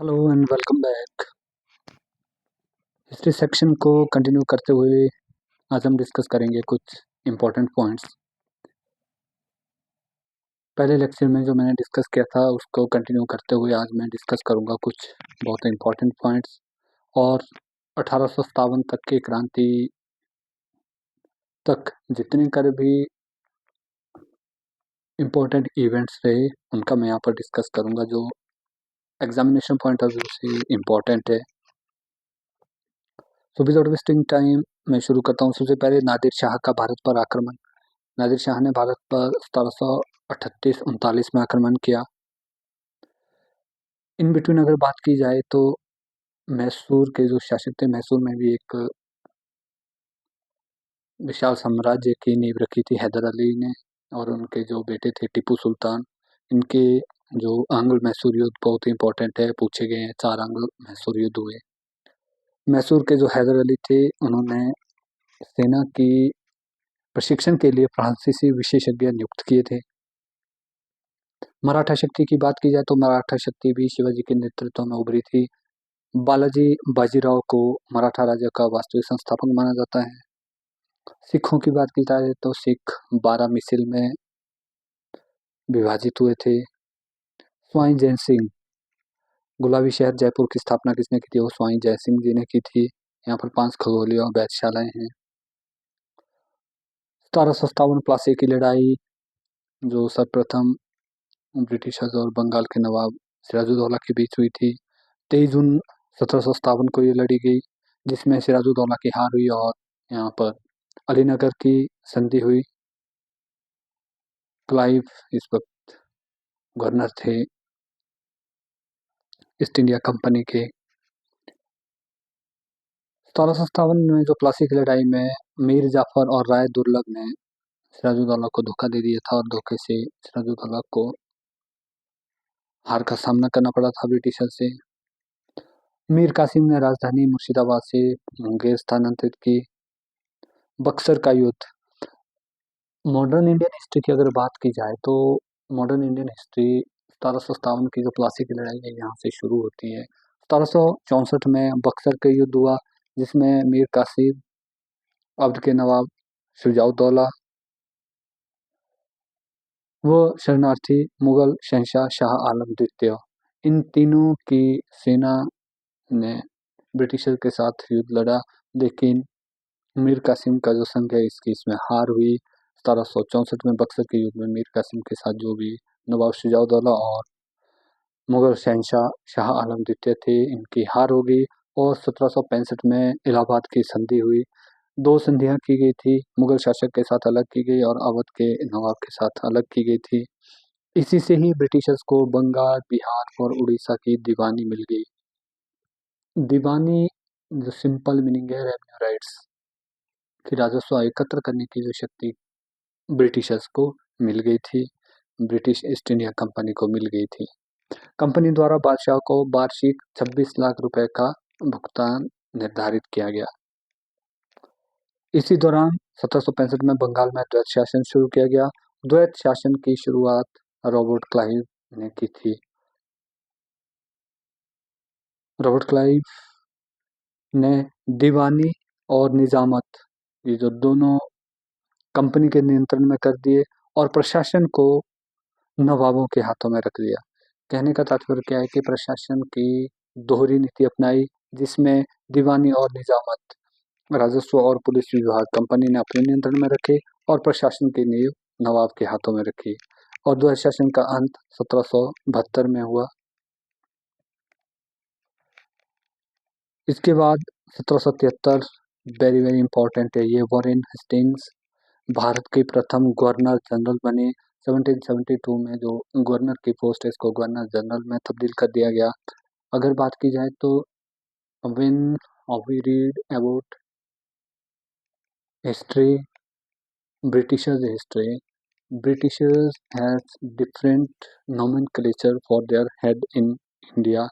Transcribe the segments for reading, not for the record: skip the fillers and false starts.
Hello and welcome back. History section को continue करते हुए आज हम डिस्कस करेंगे कुछ इम्पोर्टेंट पॉइंट्स। पहले लेक्चर में जो मैंने डिस्कस किया था उसको कंटिन्यू करते हुए आज मैं डिस्कस करूंगा कुछ बहुत इम्पोर्टेंट पॉइंट्स। और 1857 तक की क्रांति तक जितने कर भी इम्पोर्टेंट इवेंट्स रहे उनका मैं यहाँ पर डिस्कस करूंगा जो एग्जामिनेशन पॉइंट ऑफ व्यू से इम्पोर्टेंट है। तो विदाउट वेस्टिंग टाइम मैं शुरू करता हूँ। सबसे पहले नादिर शाह का भारत पर आक्रमण। नादिर शाह ने भारत पर 1738-39 में आक्रमण किया। इन बिटवीन अगर बात की जाए तो मैसूर के जो शासक थे, मैसूर में भी एक विशाल साम्राज्य की नींव रखी थी हैदर अली ने, और उनके जो बेटे थे टीपू सुल्तान। इनके जो आंग्ल मैसूर युद्ध बहुत ही इंपॉर्टेंट है, पूछे गए हैं। 4 आंग्ल मैसूर युद्ध हुए। मैसूर के जो हैदर अली थे उन्होंने सेना की प्रशिक्षण के लिए फ्रांसीसी विशेषज्ञ नियुक्त किए थे। मराठा शक्ति की बात की जाए तो मराठा शक्ति भी शिवाजी के नेतृत्व में उभरी थी। बालाजी बाजीराव को मराठा राज्य का वास्तविक संस्थापक माना जाता है। सिखों की बात की जाए तो सिख 12 मिसिल में विभाजित हुए थे। स्वाई जैन सिंह, गुलाबी शहर जयपुर की स्थापना किसने की थी? वो स्वाई जय सिंह जी ने की थी। यहाँ पर 5 खगोलीय वेधशालाएं हैं। 1757 प्लासी की लड़ाई जो सर्वप्रथम ब्रिटिशर्स और बंगाल के नवाब सिराजुद्दौला के बीच हुई थी। 23 जून 1757 को ये लड़ी गई, जिसमें सिराजुद्दौला की हार हुई और यहाँ पर अलीनगर की संधि हुई। क्लाइव इस वक्त गवर्नर थे ईस्ट इंडिया कंपनी के। 1757 में जो प्लासी की लड़ाई में मीर जाफर और राय दुर्लभ ने सिराजुद्दौला को धोखा दे दिया था और धोखे से सिराजुद्दौला को हार का सामना करना पड़ा था ब्रिटिशर से। मीर कासिम ने राजधानी मुर्शिदाबाद से मुंगेर स्थानांतरित की। बक्सर का युद्ध। मॉडर्न इंडियन हिस्ट्री की अगर बात की जाए तो मॉडर्न इंडियन हिस्ट्री 1757 की जो प्लासी की लड़ाई है यहाँ से शुरू होती है। 1764 में बक्सर का युद्ध हुआ, जिसमें मीर कासिम, अवध के नवाब शुजाउद्दौला व शरणार्थी मुगल शहंशाह शाह आलम द्वितीय, इन तीनों की सेना ने ब्रिटिशर के साथ युद्ध लड़ा, लेकिन मीर कासिम का जो संघ है इसमें हार हुई। 1764 में बक्सर के युद्ध में मीर कासिम के साथ जो भी नवाब शुजाउद्दौला और मुगल शहंशाह शाह आलम द्वितीय थे, इनकी हार हो गई। और 1765 में इलाहाबाद की संधि हुई। 2 संधियां की गई थी, मुगल शासक के साथ अलग की गई और अवध के नवाब के साथ अलग की गई थी। इसी से ही ब्रिटिशर्स को बंगाल, बिहार और उड़ीसा की दीवानी मिल गई। दीवानी जो सिंपल मीनिंग है रेवेन्यू राइट्स की राजस्व एकत्र करने की जो शक्ति ब्रिटिशर्स को मिल गई थी, ब्रिटिश ईस्ट इंडिया कंपनी को मिल गई थी। कंपनी द्वारा बादशाह को वार्षिक 26 लाख रुपए का भुगतान निर्धारित किया गया। इसी दौरान 1765 में बंगाल में द्वैत शासन शुरू किया गया। द्वैत शासन की शुरुआत रॉबर्ट क्लाइव ने की थी। रॉबर्ट क्लाइव ने दीवानी और निजामत, ये जो दोनों कंपनी के नियंत्रण में कर दिए और प्रशासन को नवाबों के हाथों में रख दिया। कहने का तात्पर्य क्या है कि प्रशासन की दोहरी नीति अपनाई, जिसमें दीवानी और निजामत, राजस्व और पुलिस विभाग कंपनी ने अपने नियंत्रण में रखे और प्रशासन की नींव नवाब के हाथों में रखी। और द्वैत शासन का अंत 1772 में हुआ। इसके बाद 1773 वेरी वेरी इंपॉर्टेंट है ये, वॉरेन हेस्टिंग्स भारत के प्रथम गवर्नर जनरल बने। 1772 में जो गवर्नर की पोस्ट है इसको गवर्नर जनरल में तब्दील कर दिया गया। अगर बात की जाए तो when we read about history, Britishers history, Britishers has different nomenclature for their head in India.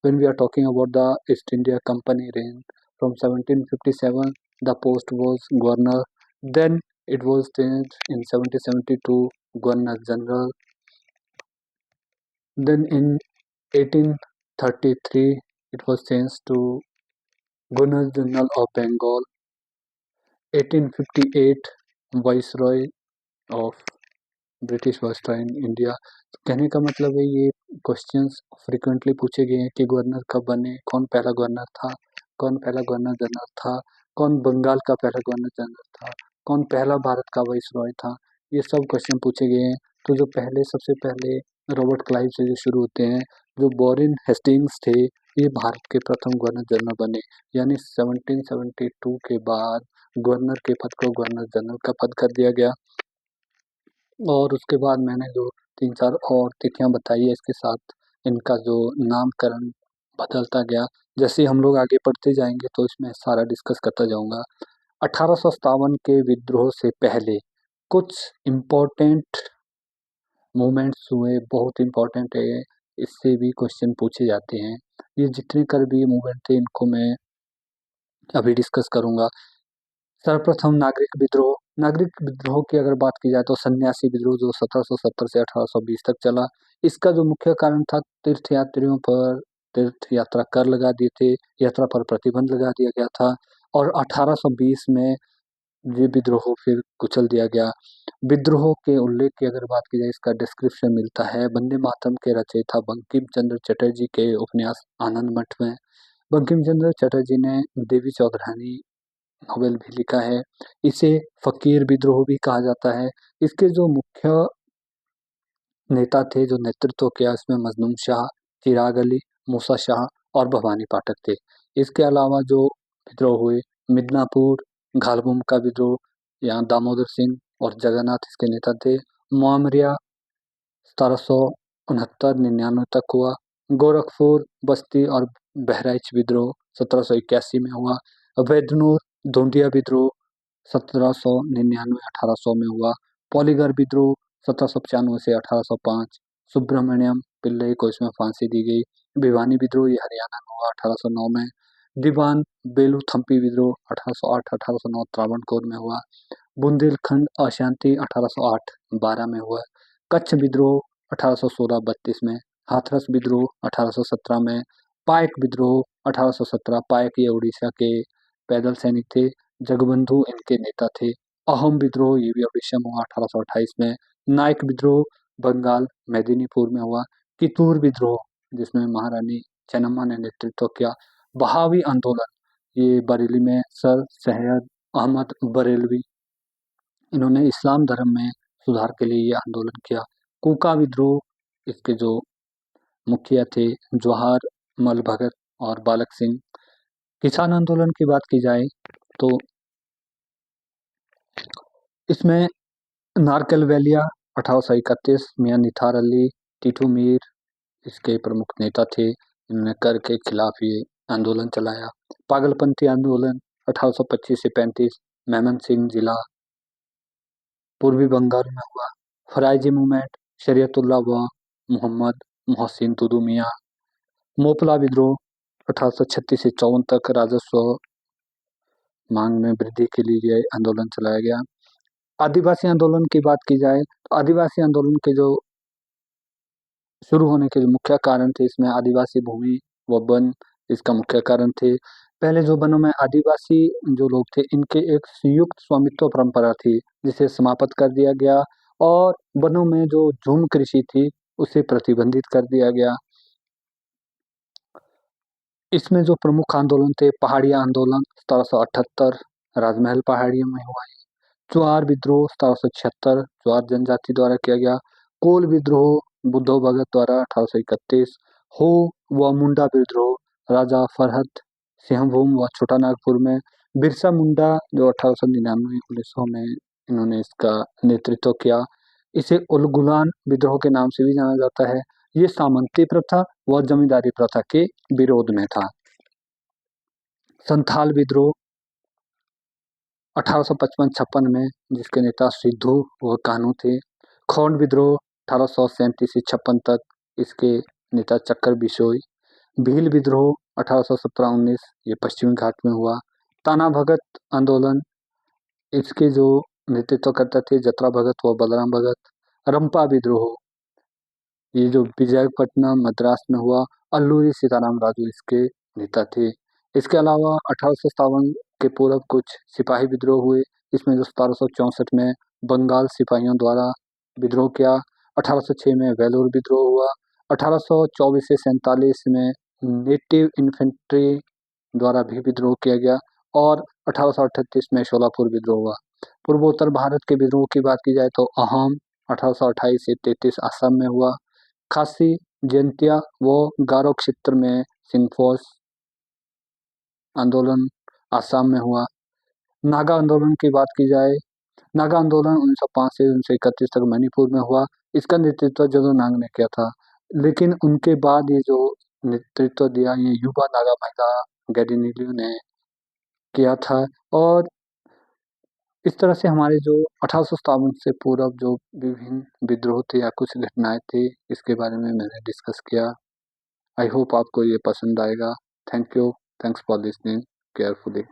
When we are talking about the East India Company reign from 1757, the post was governor. Then it was changed in 1772 governor general. Then in 18 1833 it was changed to Governor General of Bengal. 1858 Viceroy of British viceroy in India. कहने का मतलब है ये questions frequently पूछे गए हैं कि governor कब बने, कौन पहला गवर्नर था, कौन पहला गवर्नर जनरल था, कौन बंगाल का पहला गवर्नर जनरल था, कौन पहला भारत का वाइसरॉय था। ये सब क्वेश्चन पूछे गए हैं। तो जो सबसे पहले रॉबर्ट क्लाइव से जो शुरू होते हैं, जो वॉरेन हेस्टिंग्स थे, ये भारत के प्रथम गवर्नर जनरल बने। यानी 1772 के बाद गवर्नर के पद को गवर्नर जनरल का पद कर दिया गया। और उसके बाद मैंने जो 3-4 और तिथियां बताई है, इसके साथ इनका जो नामकरण बदलता गया। जैसे हम लोग आगे पढ़ते जाएंगे तो इसमें सारा डिस्कस करता जाऊंगा। 1857 के विद्रोह से पहले कुछ इम्पोर्टेंट मूवमेंट्स हुए, बहुत इम्पोर्टेंट है, इससे भी क्वेश्चन पूछे जाते हैं। ये जितने कर भी मूवमेंट थे इनको मैं अभी डिस्कस करूंगा। सर्वप्रथम नागरिक विद्रोह। नागरिक विद्रोह की अगर बात की जाए तो सन्यासी विद्रोह जो 1770 से 1820 तक चला। इसका जो मुख्य कारण था, तीर्थयात्रियों पर तीर्थ यात्रा कर लगा दिए थे, यात्रा पर प्रतिबंध लगा दिया गया था और 1820 में ये विद्रोह फिर कुचल दिया गया। विद्रोह के उल्लेख की अगर बात की जाए, इसका डिस्क्रिप्शन मिलता है वंदे मातरम के रचयिता बंकिम चंद्र चटर्जी के उपन्यास आनंद मठ में। बंकिम चंद्र चटर्जी ने देवी चौधरानी नोवेल भी लिखा है। इसे फकीर विद्रोह भी कहा जाता है। इसके जो मुख्य नेता थे, जो नेतृत्व किया, इसमें मजनून शाह, चिराग अली, मूसा शाह और भवानी पाठक थे। इसके अलावा जो विद्रोह हुए, मिदनापुर, घालबुम का विद्रोह, यहाँ दामोदर सिंह और जगन्नाथ इसके नेता थे। मुआमरिया 1769-99 तक हुआ। गोरखपुर, बस्ती और बहराइच विद्रोह 1781 में हुआ। वैदनूर, धोंडिया विद्रोह 1799-1800 में हुआ। पॉलीगर विद्रोह 1795 से 1805। सुब्रमण्यम पिल्लई को इसमें फांसी दी गई। भिवानी विद्रोह ये हरियाणा में हुआ 1809 में। दीवान बेलू थम्पी विद्रोह 1808-1809 त्रावणकोर में हुआ। बुंदेलखंड अशांति 1808-12 में हुआ। कच्छ विद्रोह 1816-32 में। हाथरस विद्रोह 1817 में। पाइक विद्रोह 1817। पाइक ये उड़ीसा के पैदल सैनिक थे। जगबंधु इनके नेता थे। अहोम विद्रोह ये भी उड़ीसा में हुआ 1828 में। नाइक विद्रोह बंगाल मेदिनीपुर में हुआ। कितूर विद्रोह जिसमें महारानी चेन्नम्मा ने नेतृत्व किया। बहावी आंदोलन ये बरेली में सर सैयद अहमद बरेलवी, इन्होंने इस्लाम धर्म में सुधार के लिए ये आंदोलन किया। कूका विद्रोह इसके जो मुखिया थे जवाहर मल भगत और बालक सिंह। किसान आंदोलन की बात की जाए तो इसमें नारकल वैलिया 1831, मियां निथार अली, टीटू मीर इसके प्रमुख नेता थे। इन्होंने कर के खिलाफ ये आंदोलन चलाया। पागलपंथी आंदोलन 1825 से 35 मेमन सिंह जिला पूर्वी बंगाल में हुआ। फराइजी मूवमेंट शरीयतुल्लाह व मोहम्मद मोहसिन तुदू मियां। मोपला विद्रोह 1836 से 54 तक राजस्व मांग में वृद्धि के लिए यह आंदोलन चलाया गया। आदिवासी आंदोलन की बात की जाए तो आदिवासी आंदोलन के जो शुरू होने के जो मुख्य कारण थे, इसमें आदिवासी भूमि व वन इसका मुख्य कारण थे। पहले जो वनों में आदिवासी जो लोग थे, इनके एक संयुक्त स्वामित्व परंपरा थी, जिसे समाप्त कर दिया गया और वनों में जो झूम कृषि थी उसे प्रतिबंधित कर दिया गया। इसमें जो प्रमुख आंदोलन थे, पहाड़ी आंदोलन 1778 राजमहल पहाड़ियों में हुआ। चुआर विद्रोह 1776 चुआर जनजाति द्वारा किया गया। कोल विद्रोह बुद्धो भगत द्वारा 1831। हो व मुंडा विद्रोह राजा फरहत सिंहभूम व छोटा नागपुर में। बिरसा मुंडा जो 1899-1900 में इन्होंने इसका नेतृत्व किया। इसे उलगुलान विद्रोह के नाम से भी जाना जाता है। ये सामंती प्रथा व जमींदारी प्रथा के विरोध में था। संथाल विद्रोह 1855-56 में, जिसके नेता सिद्धू व कान्हू थे। खोंड विद्रोह 1837 से 56 तक, इसके नेता चक्कर बिशोई। भील विद्रोह 1817-19 ये पश्चिमी घाट में हुआ। ताना भगत आंदोलन इसके जो नेतृत्व करते थे जत्रा भगत व बलराम भगत। रंपा विद्रोह ये जो विजयपट्टनम मद्रास में हुआ। अल्लूरी सीताराम राजू इसके नेता थे। इसके अलावा 1857 के पूर्व कुछ सिपाही विद्रोह हुए, इसमें जो 1764 में बंगाल सिपाहियों द्वारा विद्रोह किया, 1806 में वेलोर विद्रोह हुआ, 1824 से 47 में नेटिव इन्फेंट्री द्वारा भी विद्रोह किया गया और 1838 में शोलापुर विद्रोह हुआ। पूर्वोत्तर भारत के विद्रोह की बात की जाए तो अहोम 1828 से 33 असम में हुआ, खासी, जयंतिया व गारो क्षेत्र में सिंहफोस आंदोलन असम में हुआ। नागा आंदोलन की बात की जाए, नागा आंदोलन 1905 से 1931 तक मणिपुर में हुआ। इसका नेतृत्व जोदो नांग ने किया था, लेकिन उनके बाद ये जो नेतृत्व दिया ये युवा नागा महिला गैडिनिलियो ने किया था। और इस तरह से हमारे जो 1857 से पूर्व जो विभिन्न विद्रोह थे या कुछ घटनाएं थी, इसके बारे में मैंने डिस्कस किया। आई होप आपको ये पसंद आएगा। Thank you, thanks for listening carefully.